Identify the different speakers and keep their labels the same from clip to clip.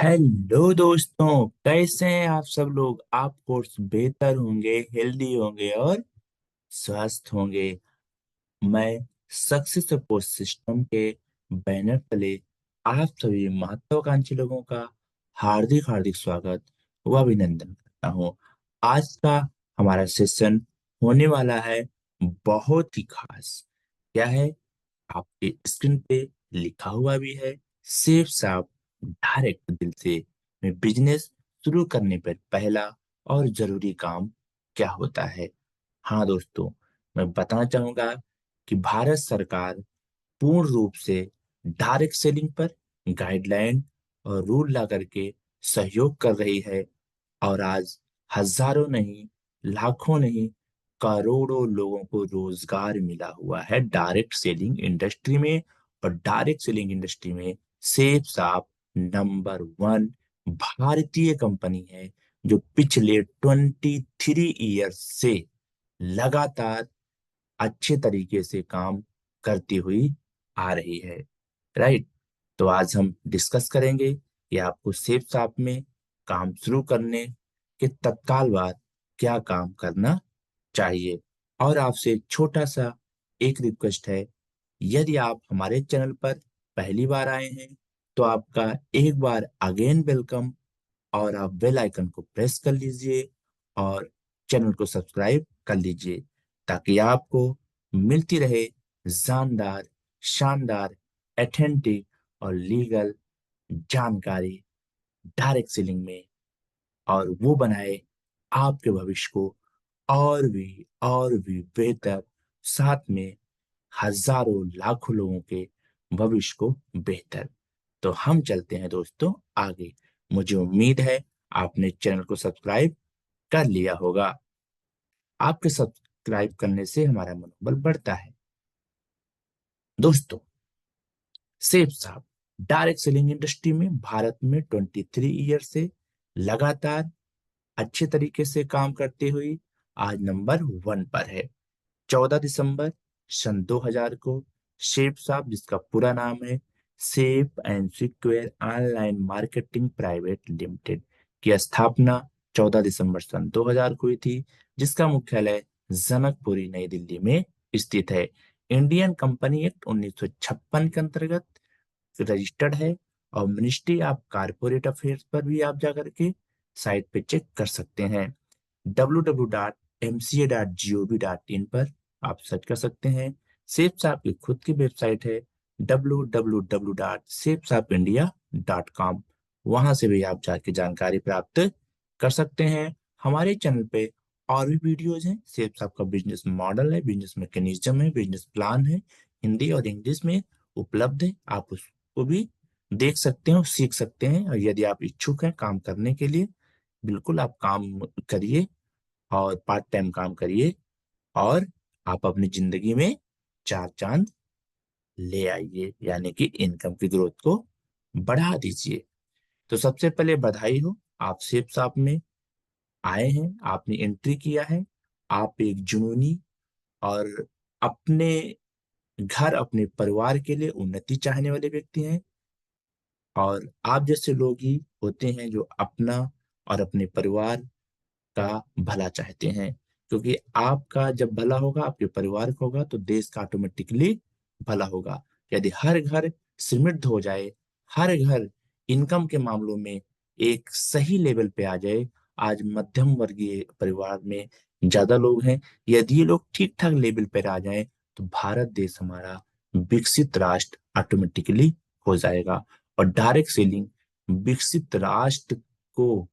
Speaker 1: Hello दोस्तों, कैसे हैं आप सब लोग। आप कोर्स बेहतर होंगे, हेल्दी होंगे और स्वस्थ होंगे। मैं सक्सेस सपोर्ट सिस्टम के बैनर तले आप सभी महत्वाकांक्षी लोगों का हार्दिक हार्दिक स्वागत व अभिनंदन करता हूँ। आज का हमारा सेशन होने वाला है बहुत ही खास। क्या है? आपके स्क्रीन पे लिखा हुआ भी है, सेफ साफ डायरेक्ट दिल से में बिजनेस शुरू करने पर पहला और जरूरी काम क्या होता है। हाँ दोस्तों, मैं बताना चाहूंगा कि भारत सरकार पूर्ण रूप से डायरेक्ट सेलिंग पर गाइडलाइन और रूल ला करके सहयोग कर रही है। और आज हजारों नहीं, लाखों नहीं, करोड़ों लोगों को रोजगार मिला हुआ है डायरेक्ट सेलिंग इंडस्ट्री में। और डायरेक्ट सेलिंग इंडस्ट्री में सेफ साफ नंबर वन भारतीय कंपनी है, जो पिछले 23 ईयर से लगातार अच्छे तरीके से काम करती हुई आ रही है। राइट। तो आज हम डिस्कस करेंगे कि आपको सेफ साप में काम शुरू करने के तत्काल बाद क्या काम करना चाहिए। और आपसे छोटा सा एक रिक्वेस्ट है, यदि आप हमारे चैनल पर पहली बार आए हैं तो आपका एक बार अगेन वेलकम। और आप बेल आइकन को प्रेस कर लीजिए और चैनल को सब्सक्राइब कर लीजिए, ताकि आपको मिलती रहे जानदार, शानदार, ऑथेंटिक और लीगल जानकारी डायरेक्ट सेलिंग में। और वो बनाए आपके भविष्य को और भी बेहतर, साथ में हजारों लाखों लोगों के भविष्य को बेहतर। तो हम चलते हैं दोस्तों आगे। मुझे उम्मीद है आपने चैनल को सब्सक्राइब कर लिया होगा। आपके सब्सक्राइब करने से हमारा मनोबल बढ़ता है। दोस्तों, सेफ साहब डायरेक्ट सेलिंग इंडस्ट्री में भारत में 23 ईयर से लगातार अच्छे तरीके से काम करते हुए आज नंबर वन पर है। 14 दिसंबर सन 2000 को शेप साहब, जिसका पूरा नाम है safe and secure online marketing private limited, की स्थापना 14 दिसंबर सन 2000 को हुई थी, जिसका मुख्यालय जनकपुरी नई दिल्ली में स्थित है। इंडियन कंपनी एक्ट 1956 के अंतर्गत रजिस्टर्ड है। और मिनिस्ट्री ऑफ कारपोरेट अफेयर्स पर भी आप जाकर के साइट पे चेक कर सकते हैं। www.mca.gov.in पर आप सर्च कर सकते हैं। सेफ साहब की खुद की वेबसाइट है www.safesapindia.com। वहां से भी आप जाके जानकारी प्राप्त कर सकते हैं। हमारे चैनल पे और भी वीडियोज हैं। सेफ साहब का बिजनेस मॉडल है, बिजनेस मैकेनिज्म है, बिजनेस प्लान है, हिंदी और इंग्लिश में उपलब्ध है। आप उसको भी देख सकते हैं और सीख सकते हैं। और यदि आप इच्छुक हैं काम करने के लिए, बिल्कुल आप काम करिए और पार्ट टाइम काम करिए, और आप अपनी जिंदगी में चार चांद ले आइए, यानी कि इनकम की ग्रोथ को बढ़ा दीजिए। तो सबसे पहले बधाई हो, आप सेफ साप में आए हैं, आपने एंट्री किया है। आप एक जुनूनी और अपने घर, अपने परिवार के लिए उन्नति चाहने वाले व्यक्ति हैं। और आप जैसे लोग ही होते हैं जो अपना और अपने परिवार का भला चाहते हैं। क्योंकि आपका जब भला होगा, आपके परिवार का होगा, तो देश का ऑटोमेटिकली भला होगा। यदि हर घर समृद्ध हो जाए, हर घर इनकम के मामलों में एक सही लेवल पे आ जाए, आज मध्यम वर्गीय परिवार में ज्यादा लोग हैं, यदि ये लोग ठीक ठाक लेवल पर आ जाएं, तो भारत देश हमारा विकसित राष्ट्र ऑटोमेटिकली हो जाएगा। और डायरेक्ट सेलिंग विकसित राष्ट्र को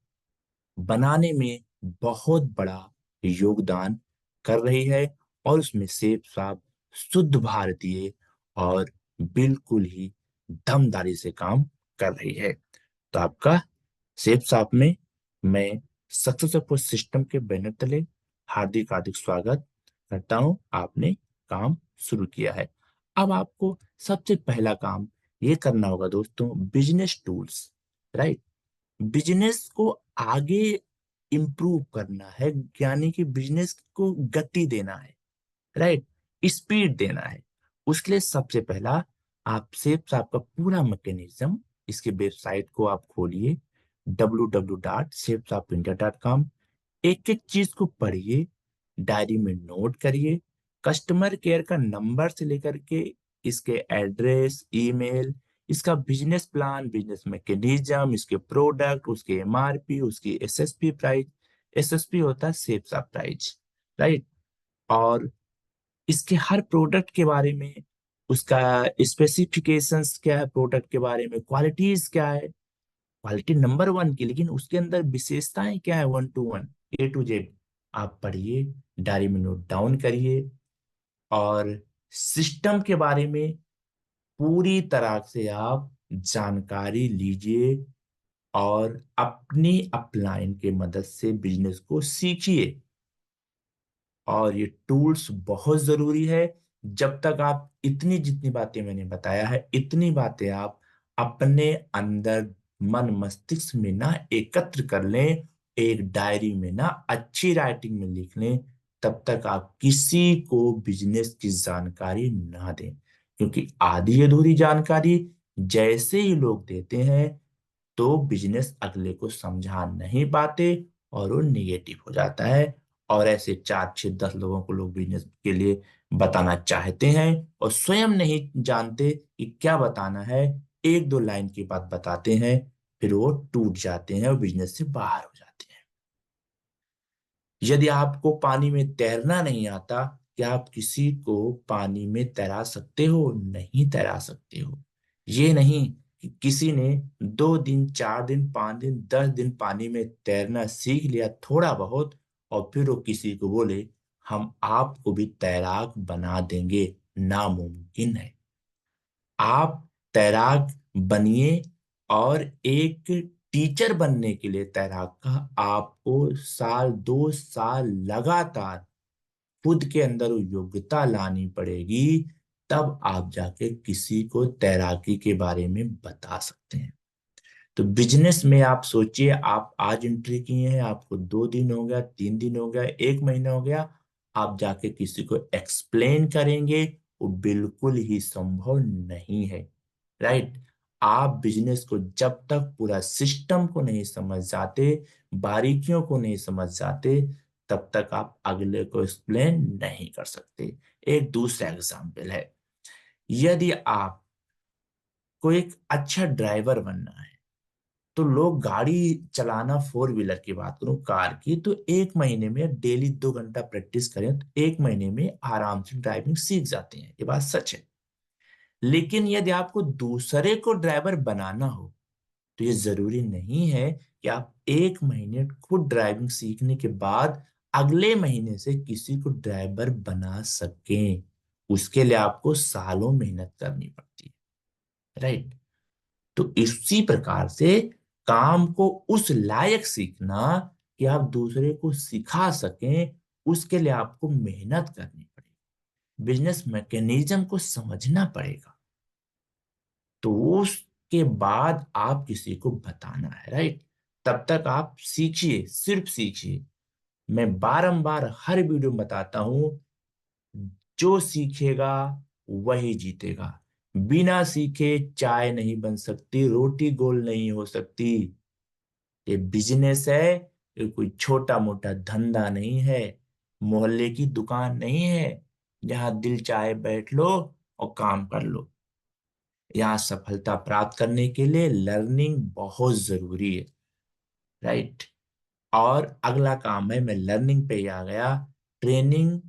Speaker 1: बनाने में बहुत बड़ा योगदान कर रही है। और उसमें सेफ साफ शुद्ध भारतीय और बिल्कुल ही दमदारी से काम कर रही है। तो आपका सेफ साफ में मैं सक्सेसफुल सिस्टम के बैनर तले हार्दिक हार्दिक स्वागत करता हूं। आपने काम शुरू किया है। अब आपको सबसे पहला काम ये करना होगा दोस्तों, बिजनेस टूल्स। राइट। बिजनेस को आगे इम्प्रूव करना है, यानी कि बिजनेस को गति देना है। राइट। स्पीड देना है। उसके लिए सबसे पहला आप सेप्स आपका पूरा मैकेनिज्म इसके वेबसाइट को आप खोलिए www.shapesofindia.com। एक एक चीज को पढ़िए, डायरी में नोट करिए, कस्टमर केयर का नंबर से लेकर के इसके एड्रेस, ईमेल, इसका बिजनेस प्लान, बिजनेस मैकेनिज्म, इसके प्रोडक्ट, उसके एमआरपी, उसकी एसएसपी प्राइस। एसएसपी होता है सेल्स प्राइस, राइट। और इसके हर प्रोडक्ट के बारे में, उसका स्पेसिफिकेशंस क्या है, प्रोडक्ट के बारे में क्वालिटीज क्या है, क्वालिटी नंबर वन की, लेकिन उसके अंदर विशेषताएं क्या है, one two one, A to Z आप पढ़िए, डायरी में नोट डाउन करिए। और सिस्टम के बारे में पूरी तरह से आप जानकारी लीजिए और अपनी अपलाइन के मदद से बिजनेस को सीखिए। और ये टूल्स बहुत जरूरी है। जब तक आप इतनी जितनी बातें मैंने बताया है, इतनी बातें आप अपने अंदर मन मस्तिष्क में ना एकत्र कर लें, एक डायरी में ना अच्छी राइटिंग में लिख लें, तब तक आप किसी को बिजनेस की जानकारी ना दें। क्योंकि आधी अधूरी जानकारी जैसे ही लोग देते हैं तो बिजनेस अगले को समझा नहीं पाते और वो निगेटिव हो जाता है। और ऐसे 4 6 10 लोगों को लोग बिजनेस के लिए बताना चाहते हैं और स्वयं नहीं जानते कि क्या बताना है, एक दो लाइन की बात बताते हैं, फिर वो टूट जाते हैं और बिजनेस से बाहर हो जाते हैं। यदि आपको पानी में तैरना नहीं आता, क्या आप किसी को पानी में तैरा सकते हो? नहीं तैरा सकते हो। ये नहीं कि किसी ने 2 दिन, 4 दिन, 5 दिन, 10 दिन पानी में तैरना सीख लिया थोड़ा बहुत, और फिर वो किसी को बोले हम आपको भी तैराक बना देंगे। नामुमकिन है। आप तैराक बनिए। और एक टीचर बनने के लिए तैराक का आपको 1 2 साल लगातार खुद के अंदर वो योग्यता लानी पड़ेगी। तब आप जाके किसी को तैराकी के बारे में बता सकते हैं। तो बिजनेस में आप सोचिए, आप आज एंट्री किए हैं, आपको 2 दिन हो गया, 3 दिन हो गया, 1 महीना हो गया, आप जाके किसी को एक्सप्लेन करेंगे, वो बिल्कुल ही संभव नहीं है, राइट। आप बिजनेस को जब तक पूरा सिस्टम को नहीं समझ जाते, बारीकियों को नहीं समझ जाते, तब तक आप अगले को एक्सप्लेन नहीं कर सकते। एक दूसरा एग्जाम्पल है, यदि आपको एक अच्छा ड्राइवर बनना है, तो लोग गाड़ी चलाना, 4 व्हीलर की बात करूं, कार की, तो 1 महीने में डेली 2 घंटा प्रैक्टिस करें तो 1 महीने में आराम से ड्राइविंग सीख जाते हैं, ये बात सच है। लेकिन यदि आपको दूसरे को ड्राइवर बनाना हो, तो ये जरूरी नहीं है कि आप 1 महीने खुद ड्राइविंग सीखने के बाद अगले महीने से किसी को ड्राइवर बना सकें। उसके लिए आपको सालों मेहनत करनी पड़ती है, राइट। तो इसी प्रकार से काम को उस लायक सीखना कि आप दूसरे को सिखा सकें, उसके लिए आपको मेहनत करनी पड़ेगी, बिजनेस मैकेनिज्म को समझना पड़ेगा। तो उसके बाद आप किसी को बताना है, राइट। तब तक आप सीखिए, सिर्फ सीखिए। मैं बारंबार हर वीडियो में बताता हूं, जो सीखेगा वही जीतेगा। बिना सीखे चाय नहीं बन सकती, रोटी गोल नहीं हो सकती। ये बिजनेस है, ये कोई छोटा मोटा धंधा नहीं है, मोहल्ले की दुकान नहीं है जहां दिल चाहे बैठ लो और काम कर लो। यहाँ सफलता प्राप्त करने के लिए लर्निंग बहुत जरूरी है, राइट। और अगला काम है, मैं लर्निंग पे ही आ गया, ट्रेनिंग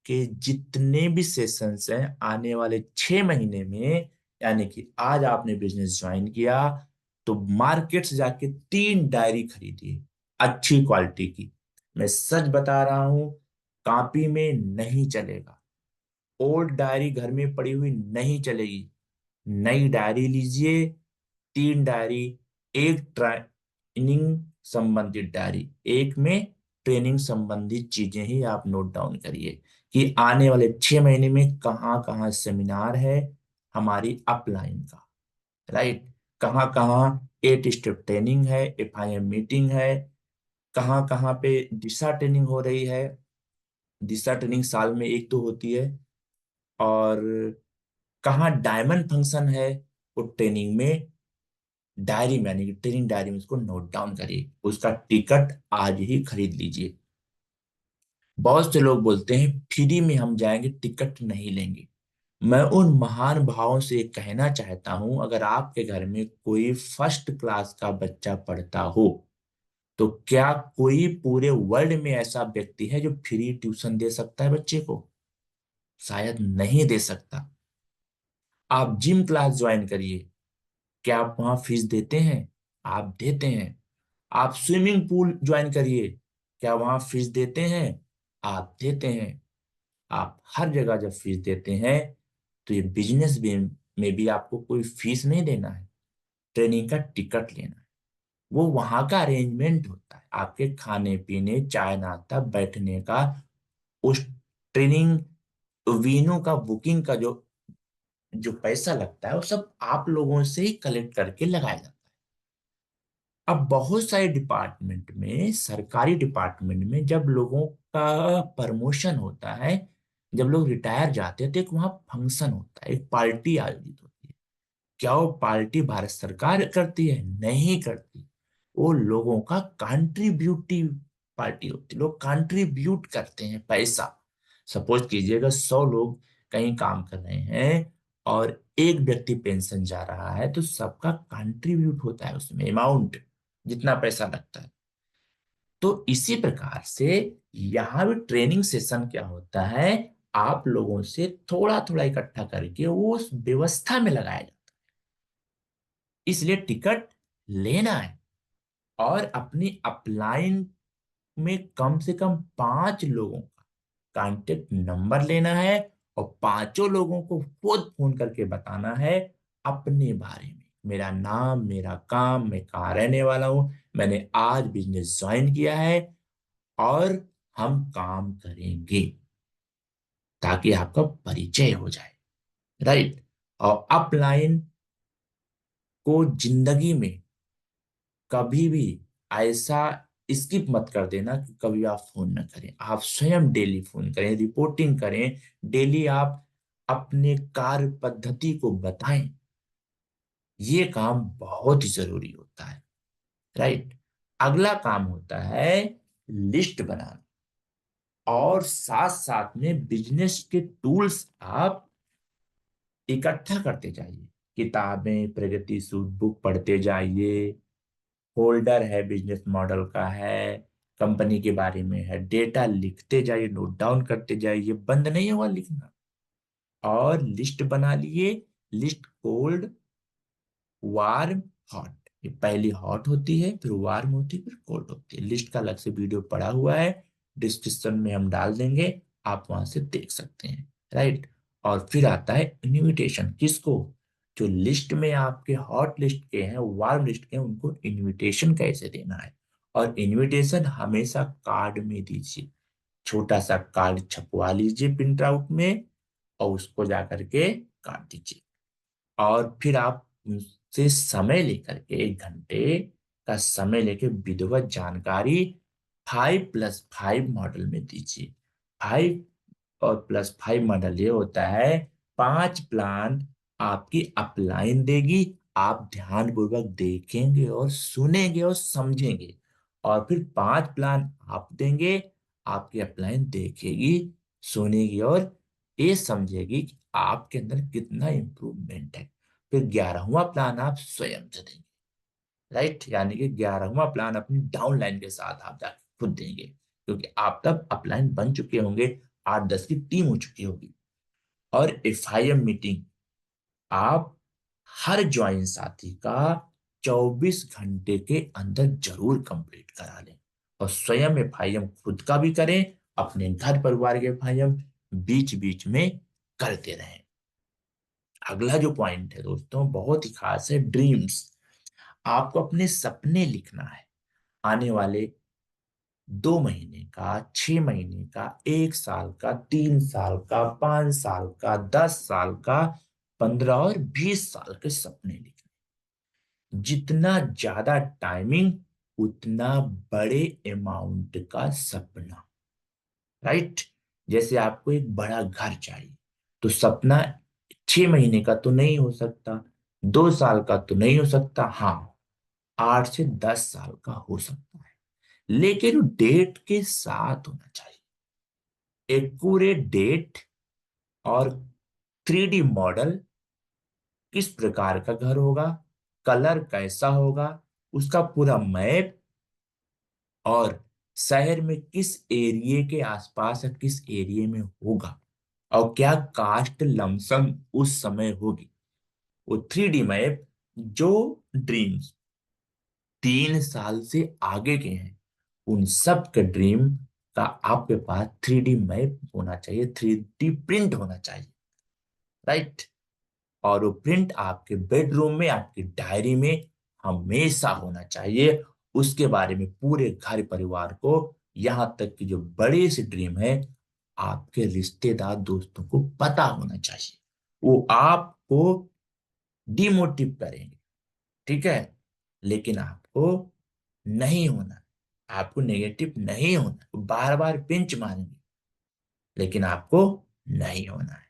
Speaker 1: के जितने भी सेशंस हैं आने वाले 6 महीने में, यानी कि आज आपने बिजनेस ज्वाइन किया तो मार्केट से जाके 3 डायरी खरीदिए, अच्छी क्वालिटी की। मैं सच बता रहा हूं, कॉपी में नहीं चलेगा, ओल्ड डायरी घर में पड़ी हुई नहीं चलेगी। नई डायरी लीजिए, 3 डायरी, एक ट्रेनिंग संबंधित डायरी, एक में ट्रेनिंग संबंधित चीजें ही आप नोट डाउन करिए कि आने वाले 6 महीने में कहाँ कहाँ सेमिनार है हमारी अपलाइन का, राइट। कहाँ कहाँ 8 स्टेप ट्रेनिंग है, FIM मीटिंग है, कहाँ कहाँ पे दिशा ट्रेनिंग हो रही है। दिशा ट्रेनिंग साल में एक तो होती है। और कहाँ डायमंड फंक्शन है वो ट्रेनिंग में, डायरी में, यानी कि ट्रेनिंग डायरी में उसको नोट डाउन करिए, उसका टिकट आज ही खरीद लीजिए। बहुत से लोग बोलते हैं फ्री में हम जाएंगे, टिकट नहीं लेंगे। मैं उन महान भावों से कहना चाहता हूं, अगर आपके घर में कोई फर्स्ट क्लास का बच्चा पढ़ता हो, तो क्या कोई पूरे वर्ल्ड में ऐसा व्यक्ति है जो फ्री ट्यूशन दे सकता है बच्चे को? शायद नहीं दे सकता। आप जिम क्लास ज्वाइन करिए, क्या आप वहां फीस देते हैं? आप देते हैं। आप स्विमिंग पूल ज्वाइन करिए, क्या वहां फीस देते हैं? आप देते हैं। आप हर जगह जब फीस देते हैं, तो ये बिजनेस में भी आपको कोई फीस नहीं देना है, ट्रेनिंग का टिकट लेना है। वो वहां का अरेंजमेंट होता है, आपके खाने पीने, चाय नाश्ता, बैठने का, उस ट्रेनिंग वीनू का बुकिंग का जो जो पैसा लगता है, वो सब आप लोगों से ही कलेक्ट करके लगाया जाता है। अब बहुत सारे डिपार्टमेंट में, सरकारी डिपार्टमेंट में, जब लोगों का प्रमोशन होता है, जब लोग रिटायर जाते हैं, तो एक वहां फंक्शन होता है, एक पार्टी आयोजित होती है। क्या वो पार्टी भारत सरकार करती है? नहीं करती। वो लोगों का कंट्रीब्यूटिव पार्टी होती है, लोग कंट्रीब्यूट करते हैं पैसा। सपोज कीजिएगा 100 लोग कहीं काम कर रहे हैं और एक व्यक्ति पेंशन जा रहा है, तो सबका कंट्रीब्यूट होता है उसमें अमाउंट, जितना पैसा लगता है। तो इसी प्रकार से यहाँ भी ट्रेनिंग सेशन क्या होता है, आप लोगों से थोड़ा थोड़ा इकट्ठा करके वो उस व्यवस्था में लगाया जाता है। इसलिए टिकट लेना है, और अपनी अपलाइन में कम से कम 5 लोगों का कांटेक्ट नंबर लेना है, और पांचों लोगों को खुद फोन करके बताना है अपने बारे में, मेरा नाम, मेरा काम, मैं कहाँ रहने वाला हूं, मैंने आज बिजनेस ज्वाइन किया है, और हम काम करेंगे, ताकि आपका परिचय हो जाए। राइट। और अपलाइन को जिंदगी में कभी भी ऐसा स्किप मत कर देना कि कभी आप फोन न करें। आप स्वयं डेली फोन करें, रिपोर्टिंग करें, डेली आप अपने कार्य पद्धति को बताएं। ये काम बहुत ही जरूरी होता है। राइट। अगला काम होता है लिस्ट बनाना, और साथ साथ में बिजनेस के टूल्स आप इकट्ठा करते जाइए। किताबें, प्रगति सूट बुक पढ़ते जाइए, फोल्डर है बिजनेस मॉडल का है, कंपनी के बारे में है, डेटा लिखते जाइए, नोट डाउन करते जाइए, बंद नहीं हुआ लिखना। और लिस्ट बना लिए, लिस्ट कोल्ड, वार्म, हॉट। ये पहली हॉट होती है, फिर वार्म होती है, फिर कोल्ड होती है। लिस्ट का अलग से वीडियो पड़ा हुआ है, डिस्क्रिप्शन में हम डाल देंगे, आप वहां से देख सकते हैं। राइट। और फिर आता है इनविटेशन। किसको? जो लिस्ट में आपके हॉट लिस्ट के हैं, वार्म लिस्ट के हैं, उनको इनविटेशन कैसे देना है। और इनविटेशन हमेशा कार्ड में दीजिए, छोटा सा कार्ड छपवा लीजिए प्रिंट आउट में, और उसको जाकर के काट दीजिए। और फिर आप उनसे समय लेकर के, 1 घंटे का समय लेके विधिवत जानकारी 5+5 मॉडल में दीजिए। 5 और +5 मॉडल ये होता है, 5 प्लान आपकी अपलाइन देगी, आप ध्यानपूर्वक देखेंगे और सुनेंगे और समझेंगे। और फिर 5 प्लान आप देंगे, आपकी अपलाइन देखेगी, सुनेगी, और ये समझेगी कि आपके अंदर कितना इंप्रूवमेंट है। फिर 11वां प्लान आप स्वयं से देंगे। राइट। यानी कि 11वां प्लान अपनी डाउनलाइन के साथ आप जाके खुद देंगे, क्योंकि आप तब अपलाइन बन चुके होंगे, 8-10 की टीम हो चुकी होगी। और FIM मीटिंग आप हर ज्वाइन साथी का 24 घंटे के अंदर जरूर कंप्लीट करा लें, और स्वयं FIM खुद का भी करें, अपने घर परिवार के FIM बीच बीच में करते रहें। अगला जो पॉइंट है दोस्तों, बहुत ही खास है, ड्रीम्स। आपको अपने सपने लिखना है, आने वाले 2 महीने का, 6 महीने का, 1 साल का, 3 साल का, 5 साल का, 10 साल का, 15 और 20 साल के सपने लिखने। जितना ज्यादा टाइमिंग, उतना बड़े अमाउंट का सपना। राइट। जैसे आपको एक बड़ा घर चाहिए, तो सपना 6 महीने का तो नहीं हो सकता, 2 साल का तो नहीं हो सकता, हाँ 8 से 10 साल का हो सकता है, लेकिन डेट के साथ होना चाहिए। एक्यूरेट डेट और 3D मॉडल, किस प्रकार का घर होगा, कलर कैसा होगा, उसका पूरा मैप, और शहर में किस एरिया के आसपास या किस एरिया में होगा, और क्या कास्ट लमसम उस समय होगी। वो 3D मैप, जो ड्रीम्स 3 साल से आगे के हैं, उन सब के ड्रीम का आपके पास 3D मैप होना चाहिए, 3D प्रिंट होना चाहिए, राइट। और वो प्रिंट आपके बेडरूम में, आपकी डायरी में हमेशा होना चाहिए। उसके बारे में पूरे घर परिवार को, यहां तक कि जो बड़े से ड्रीम है, आपके रिश्तेदार दोस्तों को पता होना चाहिए। वो आपको डिमोटिव करेंगे, ठीक है, लेकिन आपको नहीं होना, आपको नेगेटिव नहीं होना, बार बार पिंच मारेंगे, लेकिन आपको नहीं होना है,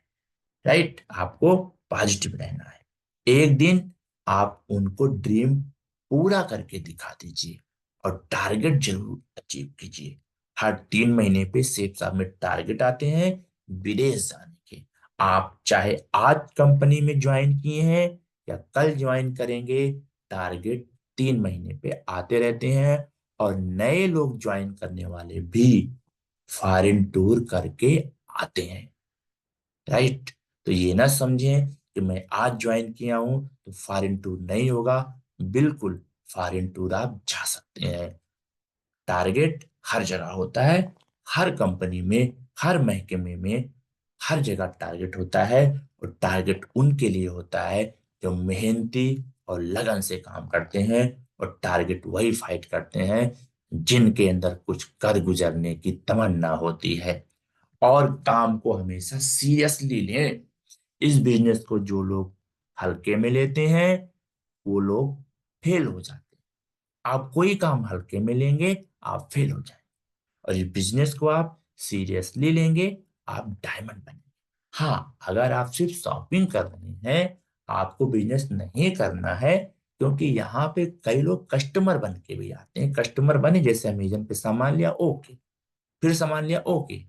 Speaker 1: राइट। आपको पॉजिटिव रहना है। एक दिन आप उनको ड्रीम पूरा करके दिखा दीजिए, और टारगेट जरूर अचीव कीजिए। हर 3 महीने पे सेफ साहब में टारगेट आते हैं विदेश जाने के। आप चाहे आज कंपनी में ज्वाइन किए हैं या कल ज्वाइन करेंगे, टारगेट 3 महीने पे आते रहते हैं। और नए लोग ज्वाइन करने वाले भी फॉरेन टूर करके आते हैं, राइट। तो ये ना समझें कि मैं आज ज्वाइन किया हूं तो फॉरेन टूर नहीं होगा। बिल्कुल, फॉरेन टूर आप जा सकते हैं। टारगेट हर जगह होता है, हर कंपनी में, हर महकमे में, हर जगह टारगेट होता है। और टारगेट उनके लिए होता है जो मेहनती और लगन से काम करते हैं। और टारगेट वही फाइट करते हैं जिनके अंदर कुछ कर गुजरने की तमन्ना होती है, और काम को हमेशा सीरियसली लें। इस बिजनेस को जो लोग हल्के में लेते हैं, वो लोग फेल हो जाते हैं। आप कोई काम हल्के में लेंगे, आप फेल हो जाएंगे। और इस बिजनेस को आप सीरियसली लेंगे, आप डायमंड बनेंगे। हाँ, अगर आप सिर्फ शॉपिंग कर रहे हैं, आपको बिजनेस नहीं करना है, क्योंकि यहाँ पे कई लोग कस्टमर बन के भी आते हैं। कस्टमर बने, जैसे अमेजन पे सामान लिया, ओके, फिर सामान लिया, ओके।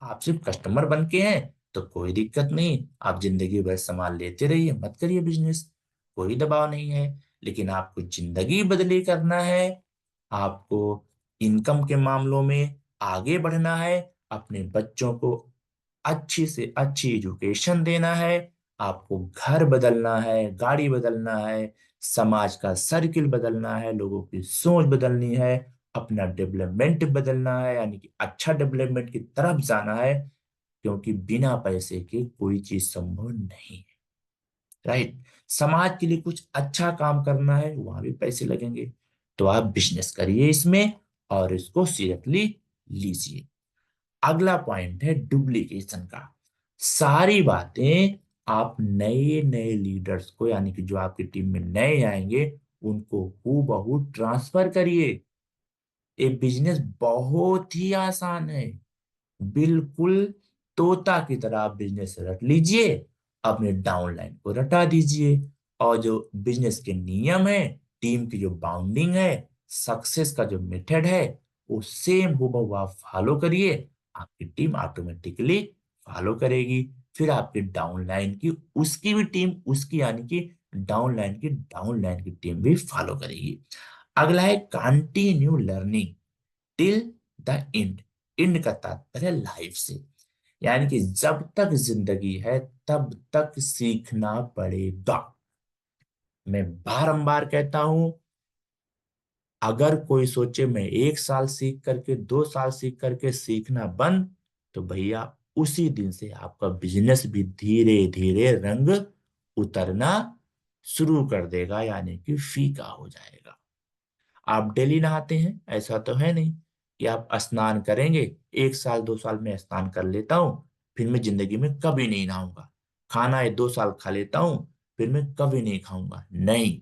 Speaker 1: आप सिर्फ कस्टमर बन के हैं तो कोई दिक्कत नहीं, आप जिंदगी भर सामान लेते रहिए, मत करिए बिजनेस, कोई दबाव नहीं है। लेकिन आपको जिंदगी बदली करना है, आपको इनकम के मामलों में आगे बढ़ना है, अपने बच्चों को अच्छी से अच्छी एजुकेशन देना है, आपको घर बदलना है, गाड़ी बदलना है, समाज का सर्किल बदलना है, लोगों की सोच बदलनी है, अपना डेवलपमेंट बदलना है, यानी कि अच्छा डेवलपमेंट की तरफ जाना है। क्योंकि बिना पैसे के कोई चीज संभव नहीं है, राइट। समाज के लिए कुछ अच्छा काम करना है, वहां भी पैसे लगेंगे। तो आप बिजनेस करिए इसमें, और इसको सीरियसली लीजिए। अगला पॉइंट है डुप्लीकेशन का। सारी बातें आप नए नए लीडर्स को, यानी कि जो आपकी टीम में नए आएंगे, उनको हूबहू ट्रांसफर करिए। ये बिजनेस बहुत ही आसान है, बिल्कुल तोता की तरह आप बिजनेस रट लीजिए, अपने डाउनलाइन को रटा दीजिए। और जो बिजनेस के नियम है, टीम की जो बाउंडिंग है, सक्सेस का जो मेथड है, वो सेम हूबहू आप फॉलो करिए, आपकी टीम ऑटोमेटिकली फॉलो करेगी। फिर आपकी डाउनलाइन की, उसकी भी टीम, उसकी यानी कि डाउनलाइन की टीम भी फॉलो करेगी। अगला है continue learning till the end. And का तात्पर्य लाइफ से, यानी कि जब तक जिंदगी है तब तक सीखना पड़ेगा। मैं बारंबार कहता हूं, अगर कोई सोचे मैं 1 साल सीख करके, 2 साल सीख करके सीखना बंद, तो भैया उसी दिन से आपका बिजनेस भी धीरे धीरे रंग उतरना शुरू कर देगा, यानी कि फीका हो जाएगा। आप डेली नहाते हैं, ऐसा तो है नहीं कि आप स्नान करेंगे, 1 साल 2 साल में स्नान कर लेता हूँ, फिर मैं जिंदगी में कभी नहीं नहाऊंगा। खाना 2 साल खा लेता हूँ, फिर मैं कभी नहीं खाऊंगा, नहीं।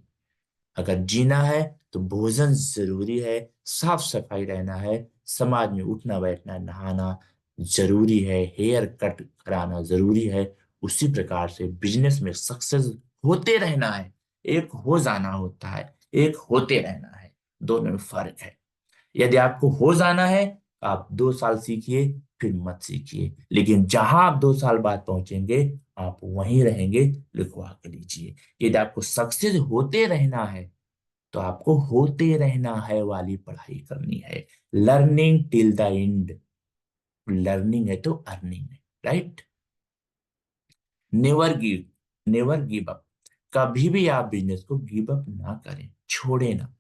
Speaker 1: अगर जीना है तो भोजन जरूरी है, साफ सफाई रहना है, समाज में उठना बैठना नहाना जरूरी है, हेयर कट कराना जरूरी है। उसी प्रकार से बिजनेस में सक्सेस होते रहना है, एक हो जाना होता है। एक होते रहना है। दोनों में फर्क है। यदि आपको हो जाना है, आप 2 साल सीखिए, फिर मत सीखिए। लेकिन जहां आप 2 साल बाद पहुंचेंगे, आप वहीं रहेंगे, लिखवा के लीजिए। यदि आपको सक्सेस होते रहना है, तो आपको होते रहना है वाली पढ़ाई करनी है। Learning till the end. Learning है तो अर्निंग है, right. Never give, never give up. कभी भी आप बिजनेस को गिव अप ना करें, छोड़े ना।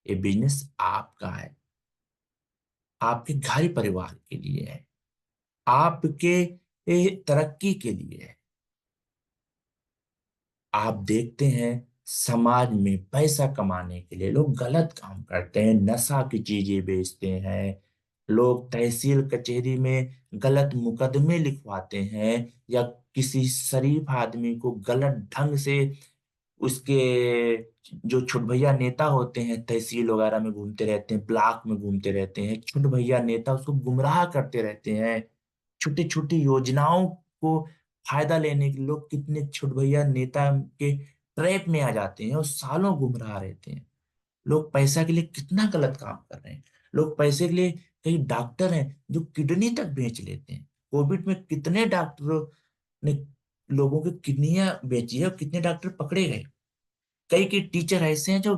Speaker 1: ये बिजनेस आपका है, आपके घर परिवार के लिए है, आपके तरक्की के लिए है। आप देखते हैं समाज में पैसा कमाने के लिए लोग गलत काम करते हैं, नशा की चीजें बेचते हैं, लोग तहसील कचहरी में गलत मुकदमे लिखवाते हैं, या किसी शरीफ आदमी को गलत ढंग से उसके जो छोट भैया नेता होते हैं, तहसील वगैरह में घूमते रहते हैं, ब्लॉक में घूमते रहते हैं, छोट भैया नेता उसको गुमराह करते रहते हैं। छोटी छोटी योजनाओं को फायदा लेने के लोग कितने छोट भैया नेता के ट्रैप में आ जाते हैं और सालों गुमराह रहते हैं। लोग पैसा के लिए कितना गलत काम कर रहे हैं। लोग पैसे के लिए, कई डॉक्टर हैं जो किडनी तक बेच लेते हैं। कोविड में कितने डॉक्टरों ने लोगों की किडनियां बेची है और कितने डॉक्टर पकड़े गए। कई कई टीचर ऐसे हैं जो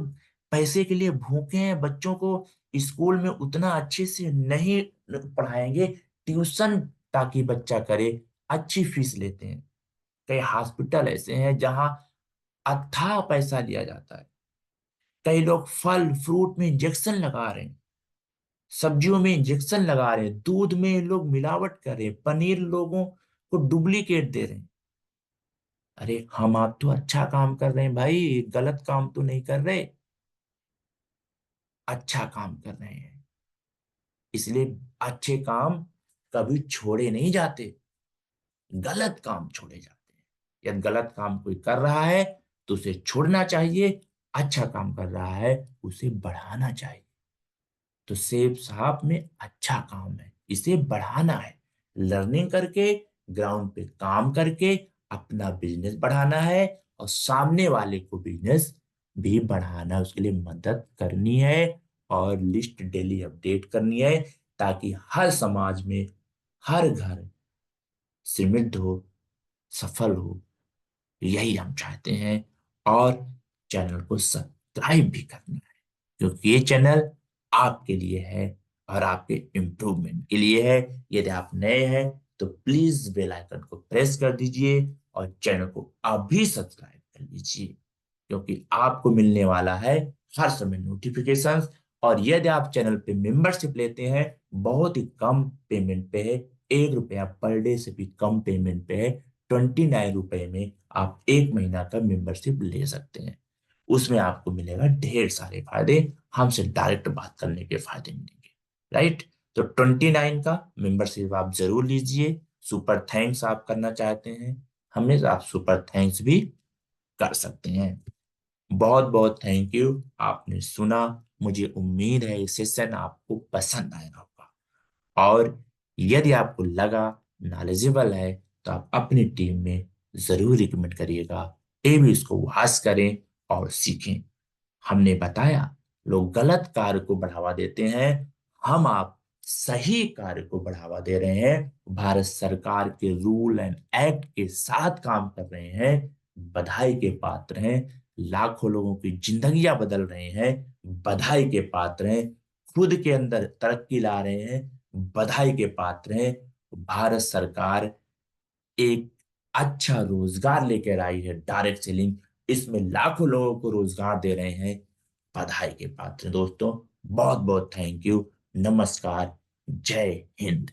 Speaker 1: पैसे के लिए भूखे हैं, बच्चों को स्कूल में उतना अच्छे से नहीं पढ़ाएंगे, ट्यूशन ताकि बच्चा करे, अच्छी फीस लेते हैं। कई हॉस्पिटल ऐसे हैं जहां अथाह पैसा लिया जाता है। कई लोग फल फ्रूट में इंजेक्शन लगा रहे हैं, सब्जियों में इंजेक्शन लगा रहे हैं, दूध में लोग मिलावट कर रहे हैं, पनीर लोगों को डुप्लीकेट दे रहे हैं। अरे हम आप तो अच्छा काम कर रहे हैं भाई, गलत काम तो नहीं कर रहे, अच्छा काम कर रहे हैं। इसलिए अच्छे काम कभी छोड़े नहीं जाते, गलत काम छोड़े जाते हैं। यदि गलत काम कोई कर रहा है तो उसे छोड़ना चाहिए, अच्छा काम कर रहा है उसे बढ़ाना चाहिए। तो सेब साहब में अच्छा काम है, इसे बढ़ाना है। लर्निंग करके, ग्राउंड पे काम करके अपना बिजनेस बढ़ाना है, और सामने वाले को बिजनेस भी बढ़ाना है, उसके लिए मदद करनी है, और लिस्ट डेली अपडेट करनी है, ताकि हर समाज में, हर घर समृद्ध हो, सफल हो। यही हम चाहते हैं। और चैनल को सब्सक्राइब भी करना है, क्योंकि ये चैनल आपके लिए है और आपके इम्प्रूवमेंट के लिए है। यदि आप नए हैं तो प्लीज बेल आइकन को प्रेस कर दीजिए और चैनल को अभी सब्सक्राइब कर लीजिए, क्योंकि आपको मिलने वाला है हर समय नोटिफिकेशंस। और यदि आप चैनल पे मेंबरशिप लेते हैं, बहुत ही कम पेमेंट पे है, 1 रुपया पर डे से भी कम पेमेंट पे है, 29 रुपए में आप 1 महीना का मेंबरशिप ले सकते हैं। उसमें आपको मिलेगा ढेर सारे फायदे, हमसे डायरेक्ट बात करने के फायदे मिलेंगे, राइट। तो 29 का मेंबरशिप आप जरूर लीजिए। सुपर थैंक्स आप करना चाहते हैं हमें, आप सुपर थैंक्स भी कर सकते हैं। बहुत बहुत थैंक यू, आपने सुना। मुझे उम्मीद है ये सेशन आपको पसंद आया होगा, और यदि आपको लगा नॉलेजेबल है, तो आप अपनी टीम में जरूर रिकमेंड करिएगा। ये भी इसको वॉच करें और सीखें। हमने बताया लोग गलत कार्य को बढ़ावा देते हैं, हम आप सही कार्य को बढ़ावा दे रहे हैं, भारत सरकार के रूल एंड एक्ट के साथ काम कर रहे हैं। बधाई के पात्र हैं। लाखों लोगों की जिंदगियां बदल रहे हैं, बधाई के पात्र हैं। खुद के अंदर तरक्की ला रहे हैं, बधाई के पात्र हैं। भारत सरकार एक अच्छा रोजगार लेकर आई है, डायरेक्ट सेलिंग, इसमें लाखों लोगों को रोजगार दे रहे हैं, बधाई के पात्र दोस्तों। बहुत बहुत थैंक यू। नमस्कार। जय हिंद।